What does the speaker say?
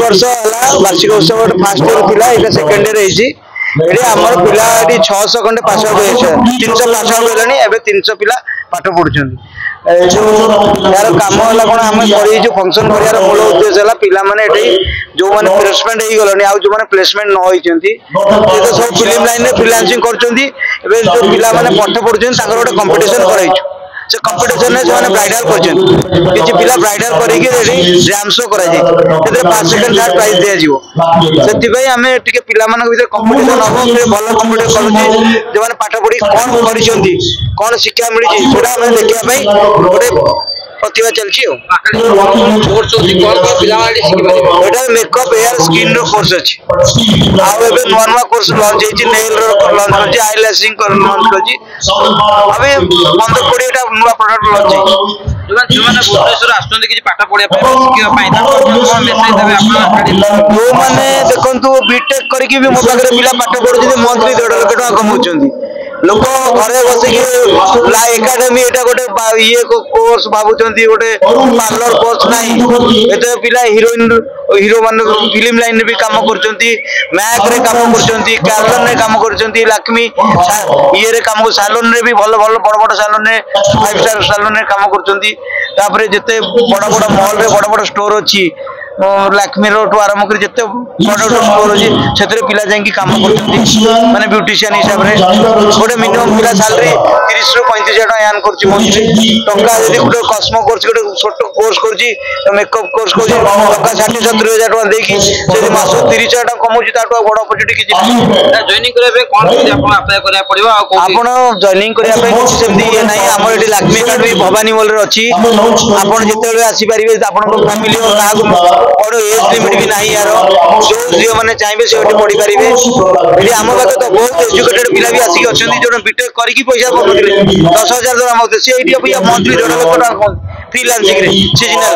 वर्ष है वार्षिक उत्सव फास्ट इयर थिला एटा सेकंड इयर होईची एडी हमर पिला एडी 600 खंडे पास आउट होइछ 300 पास आउट होलानी एबे 300 पिला पाठ पढुछन्ती जो यार काम होला कोन हम करी जो फंक्शन करियार मूल उद्देश्य होला पिला माने एठी जो माने प्लेसमेंट हेई गलनी आ जो माने प्लेसमेंट न होइछन्ती से तो सब फिल्म लाइन रे फ्रीलांसिंग करछन्ती एबे जो पिला माने पाठ पढुछन ताकर गोटे कंपटीशन कराइछ से कंपटीशन में जो ब्राइडल करछन किछि पिला ब्राइडल करी के रेडी ड्राम शो करा जाय तेरे 5 सेकंड थर्ड प्राइज दिया जीवो सेति भाई हमें टिके पिला मानक भीतर कंपटीशन हबो से भलो कंपटीशन करूची जे माने पाठ पढी कोन करिसंती कोन शिक्षा मिली छी सेटा हमें देखिया भाई गोटे प्रतिभा चलची हो कोर्स होती कोन कोन पिला माने शिखि पारे एटा मेकअप हेयर स्किन रो कोर्स अछि आ एबे नॉर्मल कोर्स लॉन्च हेची नेल रो लॉन्च होची आईलैशिंग कर लॉन्च होची अबे 15 कोड़ी एटा नुवा प्रोडक्ट लॉन्च हेची जो माने भुवनेश्वर आस्तंती किछि पाठ पढिया पाए शिखिया पाए कोन मेसेज देबे आपण जो माने देखंतु बीटेक करी कि भी मो पाखरे पिला पाठ पढुची मंथली 1.5 लाख टका कमाउछन्ती लोक घरे बसिकी ला एकेडमी एटा गोटे ये कोर्स भाबुचंती गोटे पार्लर कोर्स नाही एते पिला हीरोइन हीरो मान फिल्म लाइन भी काम करचंती मैक रे काम करचंती कैलन रे काम करचंती लक्ष्मी ये रे काम सैलून रे भी भलो भलो बड़ बड़ सैलून रे 5 स्टार सैलून रे काम करचंती तापरे जते बड़ बड़ मॉल रे बड़ बड़ स्टोर अछि लक्ष्मी रो टू आरंभ कर जते प्रोडक्ट स्टोर अछि सेतरे पिला जाई काम करचंती माने ब्यूटिशियन हिसाब रे गोटे मिनिमम पिला सैलरी 30 रो 35 टका यान करछि मंथली टका जदी गोटे कस्मो कोर्स गोटे छोट कोर्स करछि मेकअप कोर्स करछि टका 60-70 हजार टका देकी जदी मास 30 टका कमौछि ताटो बड़ अपॉर्चुनिटी किछि जॉइनिंग करबे कोन कि आपण अप्लाई करिया पड़िबो आपण जॉइनिंग करिया पे किछि सेमदी ये नाही हमर एटी लक्ष्मी कार्ड भी भवानी मॉल रे अछि आपण जेतेले आसी परिबे आपण को फैमिली और कागु और एज लिमिट भी नहीं यार जो जियो माने चाइबे से ओटी पढी परिबे एटी हम बात तो बहुत एजुकेटेड पिला भी आसी अछंती जो बीटेक करी की पैसा कमउथिले 10,000 दरम होते से एटी मंथली 1.5 लाख टका फ्रीलांसिंग रे सीजनल